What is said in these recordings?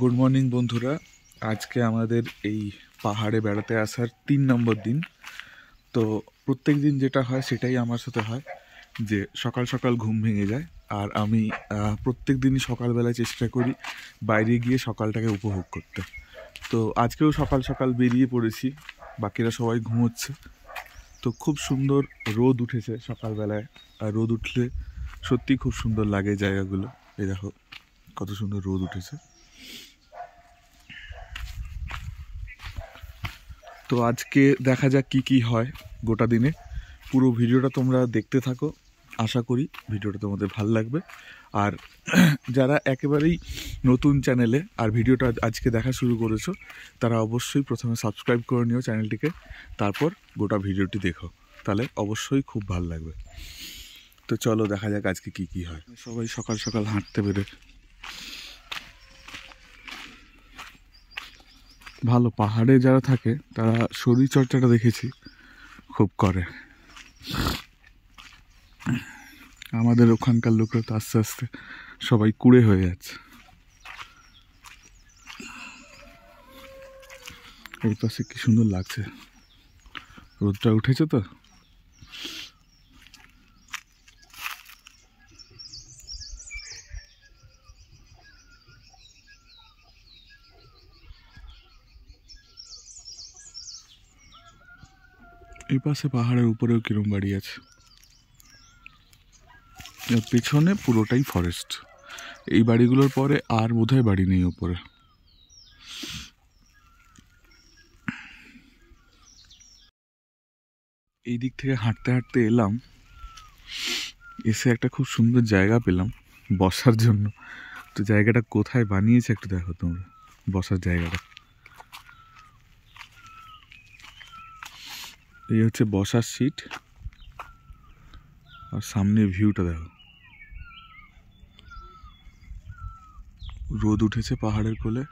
Good morning বন্ধুরা, আজকে আমাদের এই পাহাড়ে বেড়াতে আসার 3 নম্বর দিন। তো প্রত্যেক দিন যেটা হয় সেটাই আমার সাথে হয়, যে সকাল সকাল ঘুম ভেঙে যায়। আর আমি প্রত্যেক দিনই সকালবেলায় চেষ্টা করি বাইরে গিয়ে সকালটাকে উপভোগ করতে। তো আজকেও সকাল সকাল বেরিয়ে পড়েছি, বাকিরা সবাই ঘুমোচ্ছে। তো খুব সুন্দর রোদ উঠেছে সকালবেলায়, আর রোদ উঠলে সত্যি খুব সুন্দর লাগে জায়গাগুলো। এই দেখো কত সুন্দর রোদ উঠেছে। তো আজকে দেখা যাক কি কি হয় গোটা দিনে। পুরো ভিডিওটা তোমরা দেখতে থাকো, আশা করি ভিডিওটা তোমাদের ভালো লাগবে। আর যারা একেবারেই নতুন চ্যানেলে আর ভিডিওটা আজকে দেখা শুরু করেছো, তারা অবশ্যই প্রথমে সাবস্ক্রাইব করে নিও চ্যানেলটিকে, তারপর গোটা ভিডিওটি দেখো, তাহলে অবশ্যই খুব ভালো লাগবে। তো চলো দেখা যাক আজকে কি কি হয়। সবাই সকাল সকাল হাঁটতে বেরোয়, ভালো। পাহাড়ে যারা থাকে তারা শরীরচর্চাটা দেখেছি খুব করে। আমাদের ওখানকার লোকরা তো আস্তে আস্তে সবাই কুঁড়ে হয়ে যাচ্ছে। এই পাশে কি সুন্দর লাগছে, রোদটা উঠেছে তো। এই পাশে পাহাড়ের উপরেও কিরম বাড়ি আছে, এর পেছনে পুরোটাই ফরেস্ট। এই বাড়িগুলোর পরে আর বোধহয় বাড়ি নেই ওপরে। এই দিক থেকে হাঁটতে হাঁটতে এলাম, এসে একটা খুব সুন্দর জায়গা পেলাম বসার জন্য। তো জায়গাটা কোথায় বানিয়েছে একটু দেখো তোমরা, বসার জায়গাটা। এই হচ্ছে বসার সিট, আর সামনের ভিউটা দেখো। রোদ উঠেছে পাহাড়ের কোলে।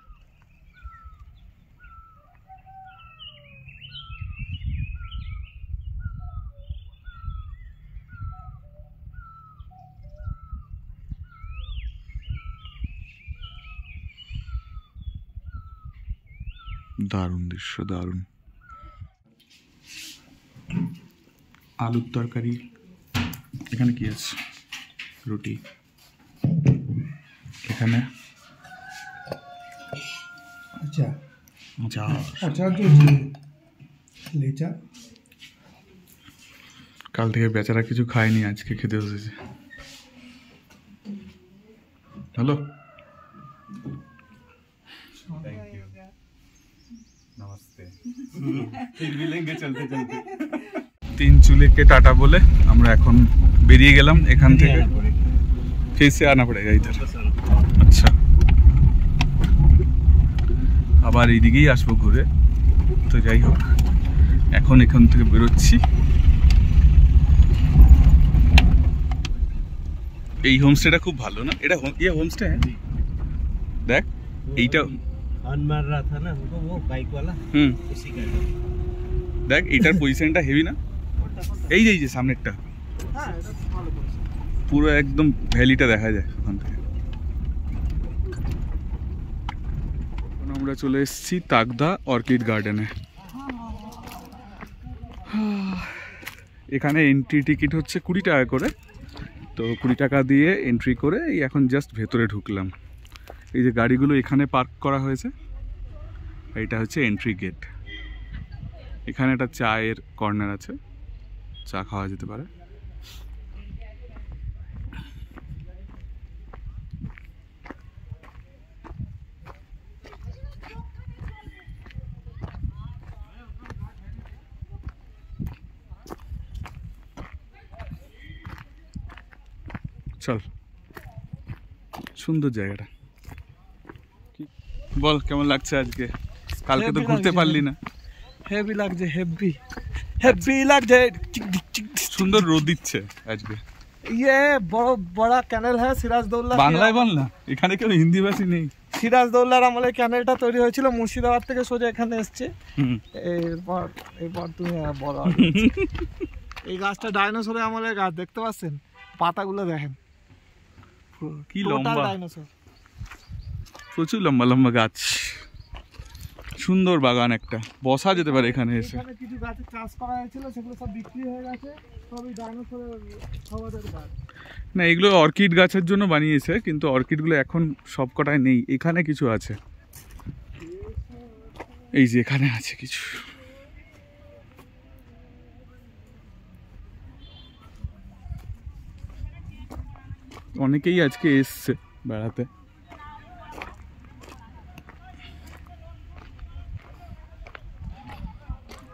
দারুণ দৃশ্য, দারুণ। আলুর তরকারি, এখানে কি আছে, রুটি, এখানে কাল থেকে বেচারা কিছু খায়নি, আজকে খেতে বসেছে। হ্যালো, তিন চুলেকে টাটা বলে আমরা এখন বেরিয়ে গেলাম এখান থেকে। ফেসে আনা পড়েগা ইধার। আচ্ছা, আবার এইদিকেই আসবো ঘুরে। তো যাই হোক, এখন এখান থেকে বেরোচ্ছি। এই হোমস্টেটা খুব ভালো না? এটা হোমস্টে দেখ, এইটা দেখ, এইটার পজিশনটা হেভি না? এই যে সামনেরটা পুরো একদম ভ্যালিটা দেখা যায় ওখান থেকে। আমরা চলে এসেছি তাকদা অর্কিড গার্ডেনে। এখানে এন্ট্রি টিকিট হচ্ছে 20 টাকা করে। তো 20 টাকা দিয়ে এন্ট্রি করে এই এখন জাস্ট ভেতরে ঢুকলাম। এই যে গাড়িগুলো এখানে পার্ক করা হয়েছে, এইটা হচ্ছে এন্ট্রি গেট। এখানে একটা চায়ের কর্নার আছে, চা খাওয়া যেতে পারে। চল, সুন্দর জায়গাটা। বল কেমন লাগছে আজকে? কালকে তো ঘুরতে পারলি না। হেভি লাগছে, হেভি হেভি লাগছে। সুন্দর রোদ দিচ্ছে আজকে। ये বড় ক্যানেল হ্যাঁ সিরাজদৌল্লা। বাংলায় বল না, এখানে কেউ হিন্দি ভাষী নেই। সিরাজদৌল্লার আমলে ক্যানেলটা তৈরি হয়েছিল, মুর্শিদাবাদ থেকে সোজা এখানে এসছে। এরপর তুমি বলো। এই গাছটা ডাইনোসরের আমলের গাছ, দেখতে পাচ্ছেন? পাতাগুলো দেখেন, কি লম্বা ডাইনোসর। প্রচুর লম্বা লম্বা গাছ, সুন্দর বাগান একটা, বসা যেতে পারে এখানে এসে। এখানে কিছু গাছের চাষ করা হয়েছিল, সেগুলো সব বিক্রি হয়ে গেছে, সবই ডাইনোসরের খাবারের গাছ। না, এগুলো অর্কিড গাছের জন্য বানিয়েছে, কিন্তু অর্কিডগুলো এখন সব কটায় নেই, এখানে কিছু আছে, এই যে এখানে আছে কিছু। অনেকেই আজকে এসছে বেড়াতে।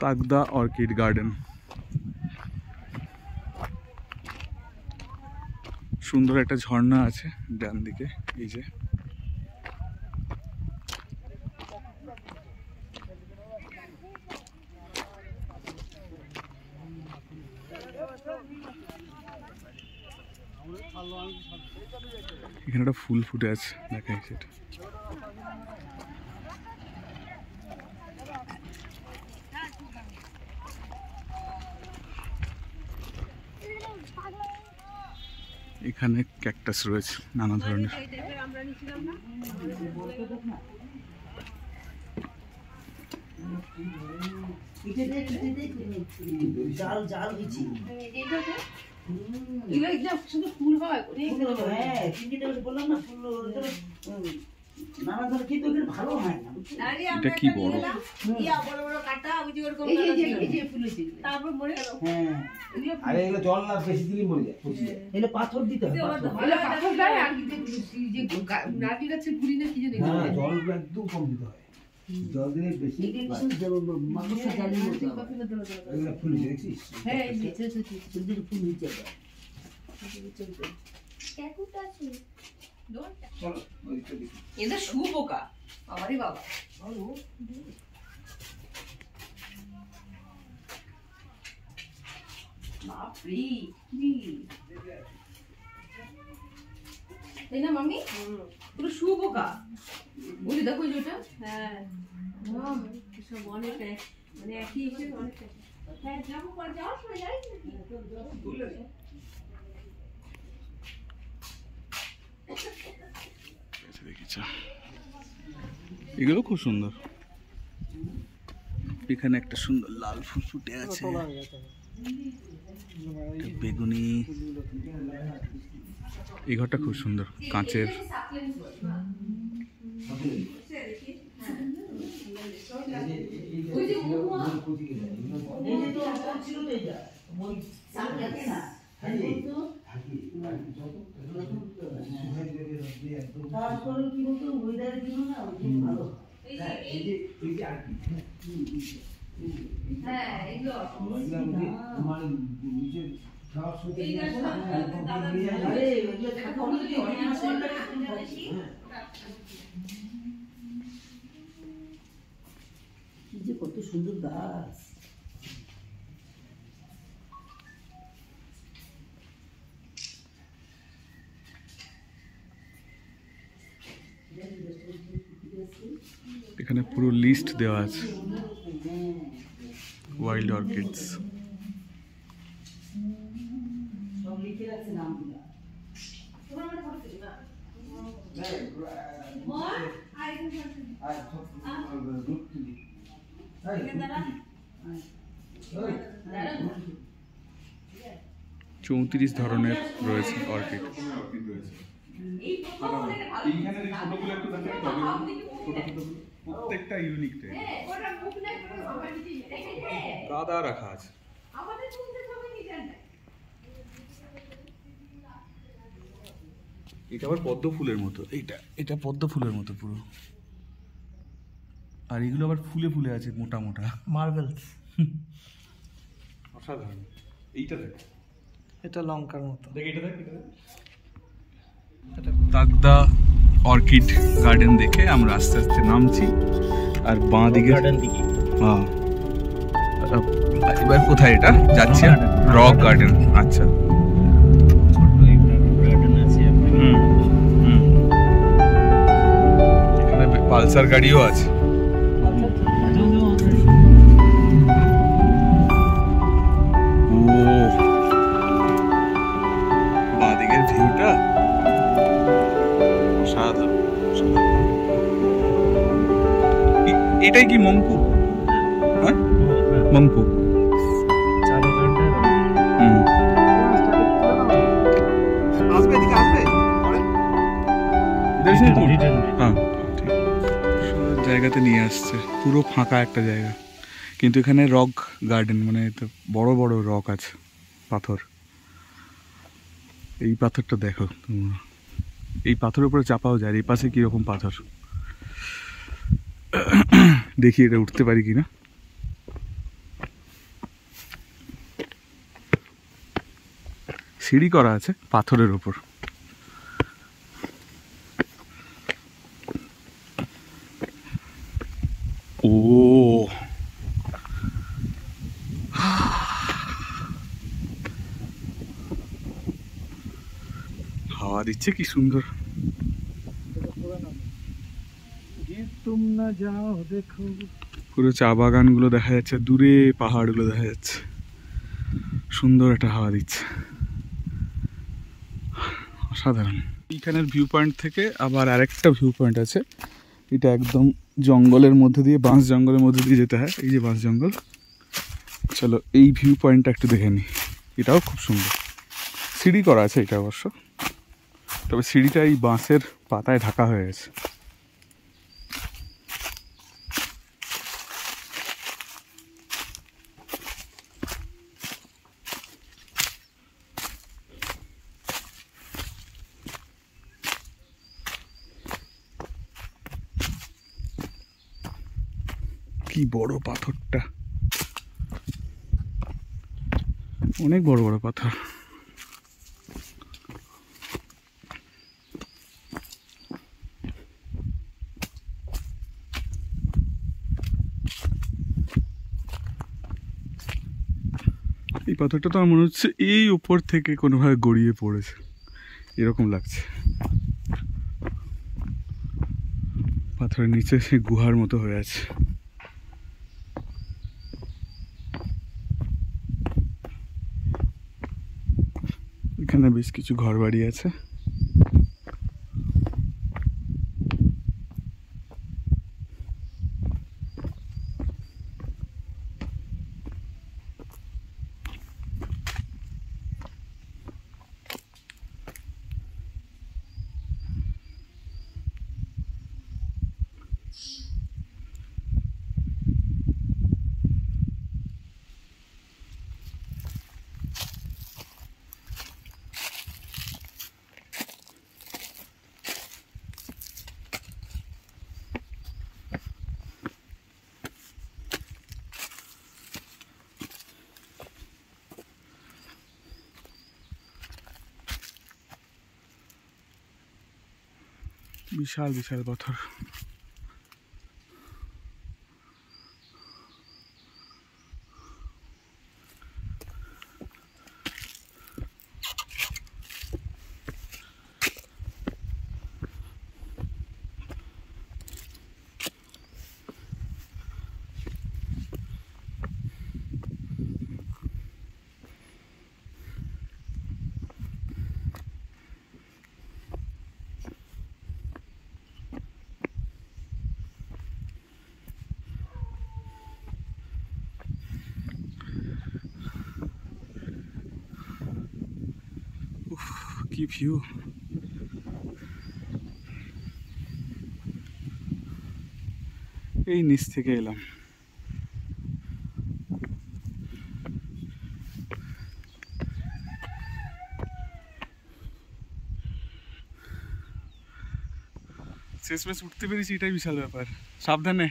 তাগদা অর্কিড গার্ডেন, সুন্দর একটা ঝর্ণা আছে ডান দিকে, এই যে এখানে একটা ফুল ফুটে আছে, দেখাই সেটা। এখানে ক্যাকটাস রয়েছে নানা ধরনের। এটা কি বড়, জল না বেশি দিলে মরে যায়, এগুলো পাথর দিতে হবে, জল একদম কম দিতে হয়, জল দিলে বেশি ফুল দেখছিস। এদের শুয়োপোকা, বাবারে বাবা। তাই না মামি? পুরো শুয়োপোকা, বুঝলি? দেখো যেটা, হ্যাঁ সব অনেক মানে একই অনেক। হ্যাঁ যাবো, যাওয়ার সময় যাই এগুলো খুব সুন্দর। এখানে একটা সুন্দর লাল ফুল ফুটে আছে, বেগুনি। এই ঘরটা খুব সুন্দর, কাঁচের। কত সুন্দর গাছ। এখানে পুরো লিস্ট দেওয়া আছে ওয়াইল্ড অর্কিডস। চৌত্রিশ ধরনের রয়েছে অর্কিড। প্রত্যেকটা ইউনিক গাদা রাখা আছে। এটা আবার পদ্ম ফুলের মতো, এটা পদ্ম ফুলের মতো পুরো। আর এগুলো আবার ফুলে ফুলে আছে, মোটা মোটা মার্বেলস। অসাধারণ। এইটা দেখ, এটা লঙ্কার মতো। দেখ এটা, দেখ এটা। তাগদা অর্কিড গার্ডেন দেখে আমরা আস্তে আস্তে নামছি, আর বাঁ দিকে হ্যাঁ। এবার কোথায় এটা যাচ্ছে? Rock garden. আচ্ছা, এখানে পালসার গাড়িও আছে। বাঁ দিকের ভিউটা সাধারণ। এটাই কি মংপু? হ্যাঁ মংপু। হুম আসবে এদিকে আসবে পরে। হ্যাঁ ঠিক। সুন্দর জায়গাতে নিয়ে আসছে, পুরো ফাঁকা একটা জায়গা, কিন্তু এখানে রক গার্ডেন, মানে এতে বড় বড় রক আছে, পাথর। এই পাথরটা দেখো তোমরা, এই পাথরের উপরে চাপাও যায়। এই পাশে কিরকম পাথর, দেখি এটা উঠতে পারি কিনা। সিঁড়ি করা আছে পাথরের উপর। ও হাওয়া দিচ্ছে কি সুন্দর। তুম না যাও দেখো। পুরো চা বাগানগুলো দেখা যাচ্ছে, দূরে পাহাড়গুলো দেখা যাচ্ছে, সুন্দর একটা হাওয়া দিচ্ছে, অসাধারণ। এইখানের ভিউ পয়েন্ট থেকে আবার আরেকটা ভিউ পয়েন্ট আছে, এটা একদম জঙ্গলের মধ্যে দিয়ে, বাঁশ জঙ্গলের মধ্যে দিয়ে যেতে হয়। এই যে বাঁশ জঙ্গল, চলো এই ভিউ পয়েন্টটা একটু দেখে নিই। এটাও খুব সুন্দর, সিঁড়ি করা আছে এটা অবশ্য, তবে সিঁড়িটা এই বাঁশের পাতায় ঢাকা হয়ে গেছে। কি বড় পাথরটা, অনেক বড় বড় পাথর। এই পাথরটা তো আমার মনে হচ্ছে এই উপর থেকে কোনোভাবে গড়িয়ে পড়েছে, এরকম লাগছে। পাথরের নিচে সে গুহার মতো হয়ে আছে। এখানে বেশ কিছু ঘর বাড়ি আছে। বিশাল বিশাল পাথর। কি ভিউ, এই নিচ থেকে এলাম। শেষমেশ উঠতে পেরেছি, এটাই বিশাল ব্যাপার। সাবধানে।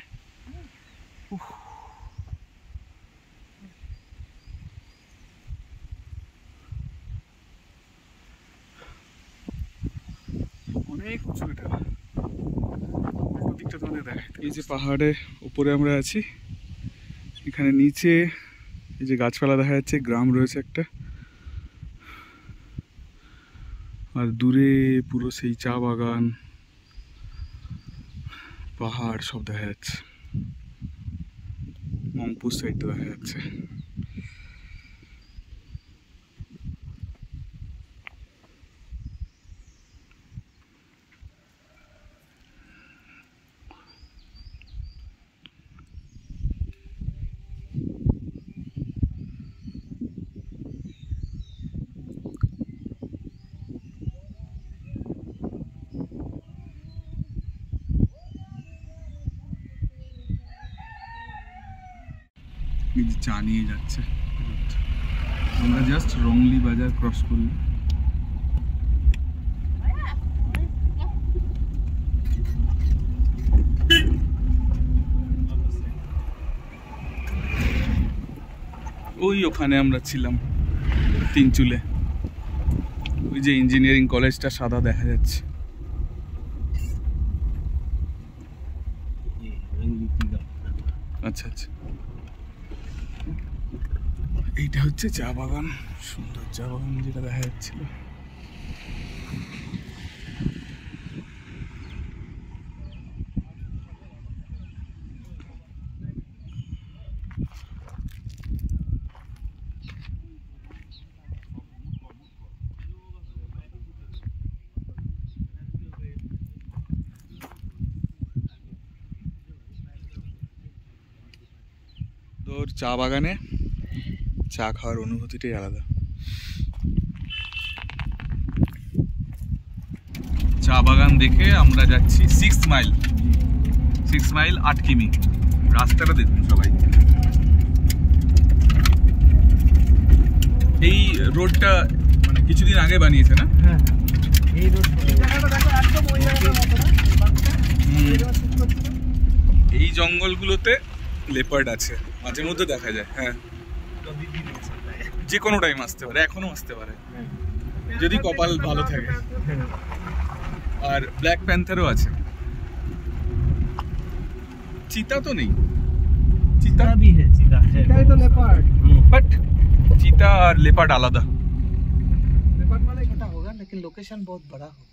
অনেক উঁচু এটা, দিকটা তোমাদের দেখায়। এই যে পাহাড়ে উপরে আমরা আছি, এখানে নিচে এই যে গাছপালা দেখা যাচ্ছে, গ্রাম রয়েছে একটা, আর দূরে পুরো সেই চা বাগান, পাহাড় সব দেখা যাচ্ছে। মংপুর সাইডটা দেখা যাচ্ছে। এই যে চা নিয়ে যাচ্ছে। আমরা জাস্ট রংলি বাজার ক্রস করলাম। ওই ওখানে আমরা ছিলাম তিনচুলে, ওই যে ইঞ্জিনিয়ারিং কলেজটা সাদা দেখা যাচ্ছে। আচ্ছা আচ্ছা, এইটা হচ্ছে চা বাগান, সুন্দর চা বাগান যেটা দেখা যাচ্ছিল। তোর চা বাগানে চা খাওয়ার অনুভূতিটাই আলাদা। চা বাগান দেখে আমরা যাচ্ছি 6 মাইল, 6 মাইল 8 কিমি। রাস্তাটা দেখুন সবাই। এই রোডটা মানে কিছুদিন আগে বানিয়েছে না? হ্যাঁ, এই রোড জায়গাটা দেখো একদম ওই জায়গাটার মতো না, এই জঙ্গলগুলোতে লেপার্ড আছে, মাঝে মধ্যে দেখা যায়। হ্যাঁ, যে কোনো টাইম আসতে পারে, এখনো আসতে পারে যদি কপাল ভালো থাকে। আর ব্ল্যাক প্যান্থারও আছে। চিতা তো নেই, চিতা भी है, सीधा है। এটাই তো লেপার্ড। বাট চিতা আর লেপার্ড আলাদা। লেপার্ড মানে এটা होगा लेकिन लोकेशन बहुत बड़ा हो।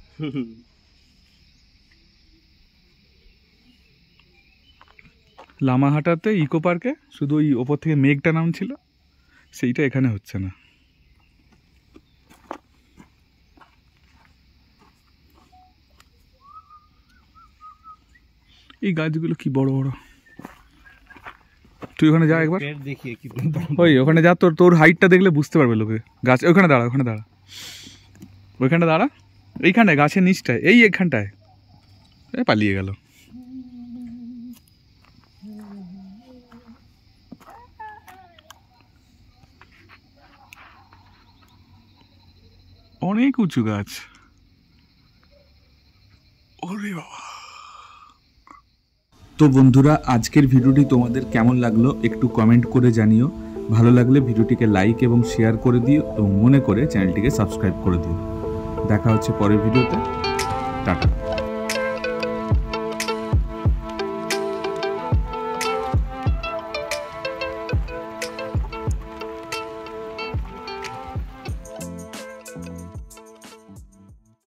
লামাহাটাতে ইকো পার্কে শুধু ওই ওপর থেকে মেঘটা নামছিল, সেইটা এখানে হচ্ছে না। এই গাছগুলো কি বড় বড়। তুই ওখানে যা একবার, पेड़ देखिए कितने बड़ा। ওই ওখানে যা, তোর তোর হাইটটা দেখলে বুঝতে পারবে লোকে। গাছ ওখানে দাঁড়া, ওখানে দাঁড়া, ওইখানে দাঁড়া, এইখানে গাছের নিচটায়, এই এখানটায়। পালিয়ে গেল। অনেক উঁচু গাছ। ওরে বাবা। তো বন্ধুরা, আজকের ভিডিওটি তোমাদের কেমন লাগলো একটু কমেন্ট করে জানিও। ভালো লাগলে ভিডিওটিকে লাইক এবং শেয়ার করে দিও এবং মনে করে চ্যানেলটিকে সাবস্ক্রাইব করে দিও। দেখা হচ্ছে পরের ভিডিওতে। টাটা।